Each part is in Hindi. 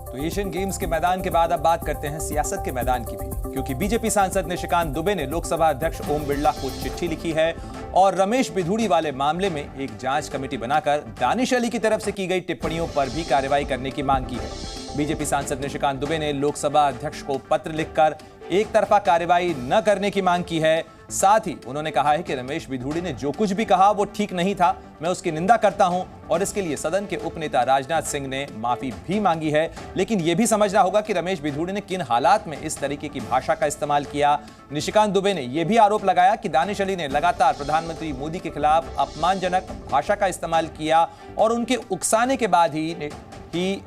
तो एशियन गेम्स के मैदान के बाद अब बात करते हैं सियासत के मैदान की भी, क्योंकि बीजेपी सांसद निशिकांत दुबे ने लोकसभा अध्यक्ष ओम बिरला को चिट्ठी लिखी है और रमेश बिधूड़ी वाले मामले में एक जांच कमेटी बनाकर दानिश अली की तरफ से की गई टिप्पणियों पर भी कार्रवाई करने की मांग की है। बीजेपी सांसद निशिकांत दुबे ने लोकसभा अध्यक्ष को पत्र लिखकर एक तरफा कार्रवाई न करने की मांग की है। साथ ही उन्होंने कहा है कि रमेश बिधूड़ी ने जो कुछ भी कहा वो ठीक नहीं था, मैं उसकी निंदा करता हूं और इसके लिए सदन के उपनेता राजनाथ सिंह ने माफी भी मांगी है। लेकिन यह भी समझना होगा कि रमेश बिधूड़ी ने किन हालात में इस तरीके की भाषा का इस्तेमाल किया। निशिकांत दुबे ने यह भी आरोप लगाया कि दानिश अली ने लगातार प्रधानमंत्री मोदी के खिलाफ अपमानजनक भाषा का इस्तेमाल किया और उनके उकसाने के बाद ही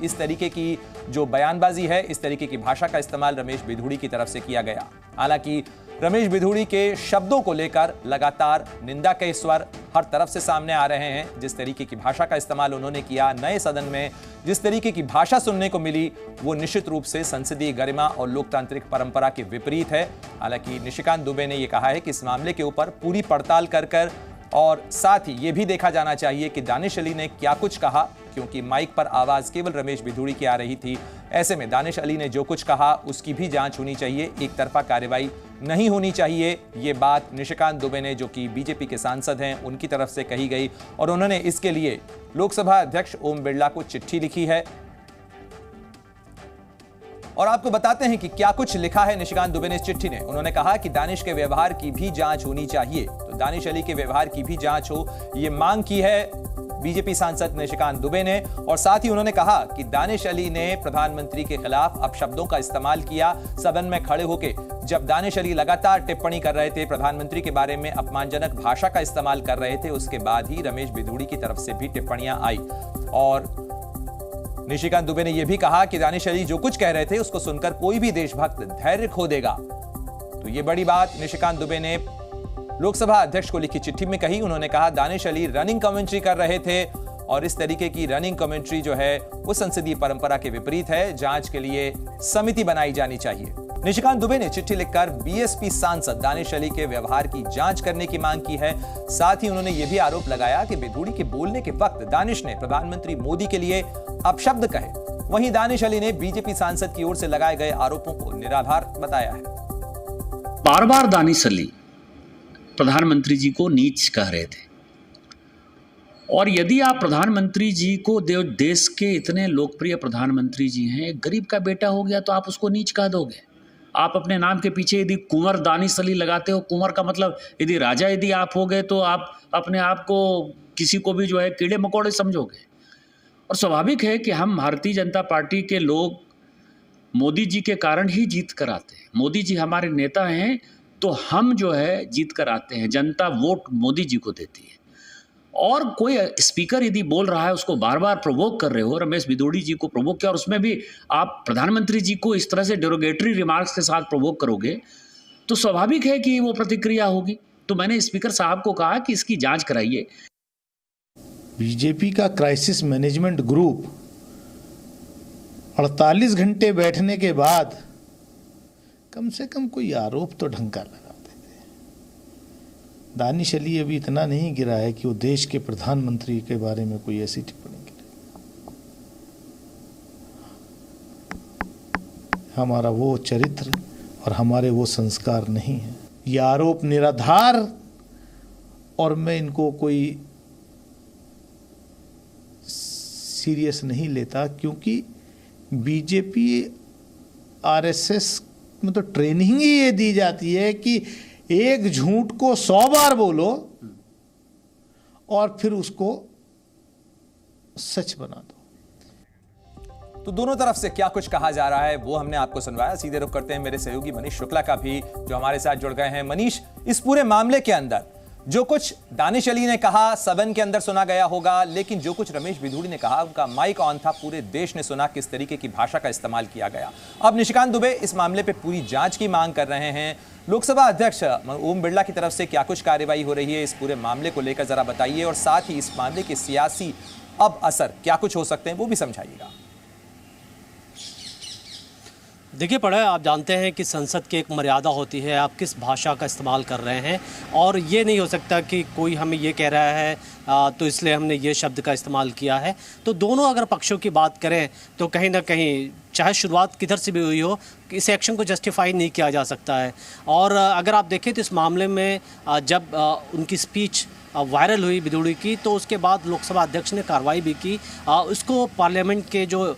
इस तरीके की जो बयानबाजी है, इस तरीके की भाषा का इस्तेमाल रमेश बिधूड़ी की तरफ से किया गया। हालांकि रमेश बिधूड़ी के शब्दों को लेकर लगातार निंदा के स्वर हर तरफ से सामने आ रहे हैं। जिस तरीके की भाषा का इस्तेमाल उन्होंने किया, नए सदन में जिस तरीके की भाषा सुनने को मिली, वो निश्चित रूप से संसदीय गरिमा और लोकतांत्रिक परंपरा के विपरीत है। हालांकि निशिकांत दुबे ने यह कहा है कि इस मामले के ऊपर पूरी पड़ताल कर और साथ ही यह भी देखा जाना चाहिए कि दानिश अली ने क्या कुछ कहा, क्योंकि माइक पर आवाज केवल रमेश बिधूड़ी की आ रही थी। ऐसे में दानिश अली ने जो कुछ कहा उसकी भी जांच होनी चाहिए, एक तरफा कार्रवाई नहीं होनी चाहिए। ये बात निशिकांत दुबे ने, जो कि बीजेपी के सांसद हैं, उनकी तरफ से कही गई और उन्होंने इसके लिए लोकसभा अध्यक्ष ओम बिरला को चिट्ठी लिखी है। और आपको बताते हैं कि क्या कुछ लिखा है निशिकांत दुबे ने इस चिट्ठी ने। उन्होंने कहा कि दानिश के व्यवहार की भी जांच होनी चाहिए, तो दानिश अली के व्यवहार की भी जांच हो, ये मांग की है बीजेपी सांसद निशिकांत दुबे ने। और साथ ही उन्होंने कहा कि दानिश अली ने प्रधानमंत्री के खिलाफ अपशब्दों का इस्तेमाल किया सदन में खड़े होकर। जब दानिश अली लगातार टिप्पणी कर रहे थे, प्रधानमंत्री के बारे में अपमानजनक भाषा का इस्तेमाल कर रहे थे, उसके बाद ही रमेश बिधूड़ी की तरफ से भी टिप्पणियां आई। और निशिकांत दुबे ने यह भी कहा कि दानिश अली जो कुछ कह रहे थे उसको सुनकर कोई भी देशभक्त धैर्य खो देगा। तो यह बड़ी बात निशिकांत दुबे ने लोकसभा अध्यक्ष को लिखी चिट्ठी में कही। उन्होंने कहा दानिश अली रनिंग कमेंट्री कर रहे थे और इस तरीके की रनिंग कमेंट्री जो है वो संसदीय परंपरा के विपरीत है। जांच के लिए समिति बनाई जानी चाहिए। निशिकांत दुबे ने चिट्ठी लिखकर बीएसपी सांसद दानिश अली के व्यवहार की जांच करने की मांग की है। साथ ही उन्होंने यह भी आरोप लगाया कि बिधूड़ी के बोलने के वक्त दानिश ने प्रधानमंत्री मोदी के लिए अपशब्द कहे। वहीं दानिश अली ने बीजेपी सांसद की ओर से लगाए गए आरोपों को निराधार बताया है। बार बार दानिश अली प्रधानमंत्री जी को नीच कह रहे थे, और यदि आप प्रधानमंत्री जी को देश के इतने लोकप्रिय प्रधानमंत्री जी हैं, एक गरीब का बेटा हो गया तो आप उसको नीच कह दोगे? आप अपने नाम के पीछे यदि कुंवर दानिश अली लगाते हो, कुंवर का मतलब यदि राजा यदि आप हो गए तो आप अपने आप को किसी को भी जो है कीड़े मकोड़े समझोगे। और स्वाभाविक है कि हम भारतीय जनता पार्टी के लोग मोदी जी के कारण ही जीत कर आते हैं। मोदी जी हमारे नेता हैं तो हम जो है जीत कर आते हैं। जनता वोट मोदी जी को देती है। और कोई स्पीकर यदि बोल रहा है उसको बार बार प्रोवोक कर रहे हो, रमेश बिधूड़ी जी को प्रोवोक किया और उसमें भी आप प्रधानमंत्री जी को इस तरह से डेरोगेटरी रिमार्क्स के साथ प्रोवोक करोगे तो स्वाभाविक है कि वो प्रतिक्रिया होगी। तो मैंने स्पीकर साहब को कहा कि इसकी जांच कराइए। बीजेपी का क्राइसिस मैनेजमेंट ग्रुप 48 घंटे बैठने के बाद कम से कम कोई आरोप तो ढंग का लगाते थे। दानिश अली अभी इतना नहीं गिरा है कि वो देश के प्रधानमंत्री के बारे में कोई ऐसी टिप्पणी करे। हमारा वो चरित्र और हमारे वो संस्कार नहीं है। ये आरोप निराधार और मैं इनको कोई सीरियस नहीं लेता, क्योंकि बीजेपी आरएसएस में तो ट्रेनिंग ही ये दी जाती है कि एक झूठ को 100 बार बोलो और फिर उसको सच बना दो। तो दोनों तरफ से क्या कुछ कहा जा रहा है वो हमने आपको सुनवाया। सीधे रुख करते हैं मेरे सहयोगी मनीष शुक्ला का भी, जो हमारे साथ जुड़ गए हैं। मनीष, इस पूरे मामले के अंदर जो कुछ दानिश अली ने कहा सदन के अंदर सुना गया होगा, लेकिन जो कुछ रमेश बिधूड़ी ने कहा उनका माइक ऑन था, पूरे देश ने सुना किस तरीके की भाषा का इस्तेमाल किया गया। अब निशिकांत दुबे इस मामले पे पूरी जांच की मांग कर रहे हैं। लोकसभा अध्यक्ष ओम बिरला की तरफ से क्या कुछ कार्रवाई हो रही है इस पूरे मामले को लेकर जरा बताइए, और साथ ही इस मामले के सियासी अब असर क्या कुछ हो सकते हैं वो भी समझाइएगा। देखिए पढ़े, आप जानते हैं कि संसद की एक मर्यादा होती है, आप किस भाषा का इस्तेमाल कर रहे हैं, और ये नहीं हो सकता कि कोई हमें ये कह रहा है तो इसलिए हमने ये शब्द का इस्तेमाल किया है। तो दोनों अगर पक्षों की बात करें तो कहीं ना कहीं चाहे शुरुआत किधर से भी हुई हो, इस एक्शन को जस्टिफाई नहीं किया जा सकता है। और अगर आप देखें तो इस मामले में जब उनकी स्पीच वायरल हुई बिधूड़ी की, तो उसके बाद लोकसभा अध्यक्ष ने कार्रवाई भी की, उसको पार्लियामेंट के जो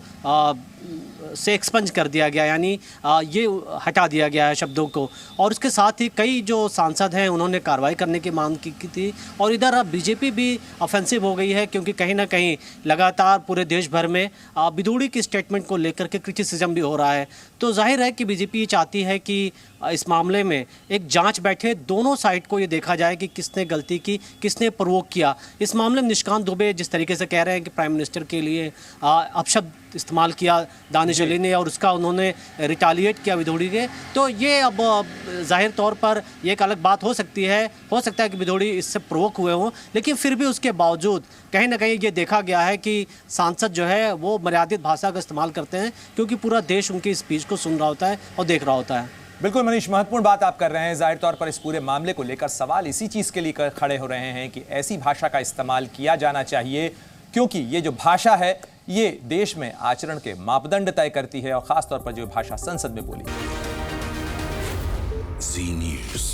से एक्सपंज कर दिया गया, यानी ये हटा दिया गया है शब्दों को। और उसके साथ ही कई जो सांसद हैं उन्होंने कार्रवाई करने की मांग की थी। और इधर अब बीजेपी भी ऑफेंसिव हो गई है, क्योंकि कहीं ना कहीं लगातार पूरे देश भर में बिधूड़ी की स्टेटमेंट को लेकर के क्रिटिसिज्म भी हो रहा है। तो जाहिर है कि बीजेपी चाहती है कि इस मामले में एक जांच बैठे, दोनों साइड को ये देखा जाए कि किसने गलती की, किसने प्रोवोक किया। इस मामले में निशिकांत दुबे जिस तरीके से कह रहे हैं कि प्राइम मिनिस्टर के लिए अपशब्द इस्तेमाल किया दानिश अली ने, और उसका उन्होंने रिटालिएट किया बिधूड़ी के, तो ये अब जाहिर तौर पर ये एक अलग बात हो सकती है। हो सकता है कि बिधूड़ी इससे प्रोवोक हुए हों, लेकिन फिर भी उसके बावजूद कहीं ना कहीं ये देखा गया है कि सांसद जो है वो मर्यादित भाषा का इस्तेमाल करते हैं, क्योंकि पूरा देश उनकी स्पीच को सुन रहा होता है और देख रहा होता है। बिल्कुल मनीष, महत्वपूर्ण बात आप कर रहे हैं। जाहिर तौर पर इस पूरे मामले को लेकर सवाल इसी चीज के लिए खड़े हो रहे हैं कि ऐसी भाषा का इस्तेमाल किया जाना चाहिए, क्योंकि ये जो भाषा है ये देश में आचरण के मापदंड तय करती है, और खासतौर पर जो भाषा संसद में बोली। जी न्यूज़।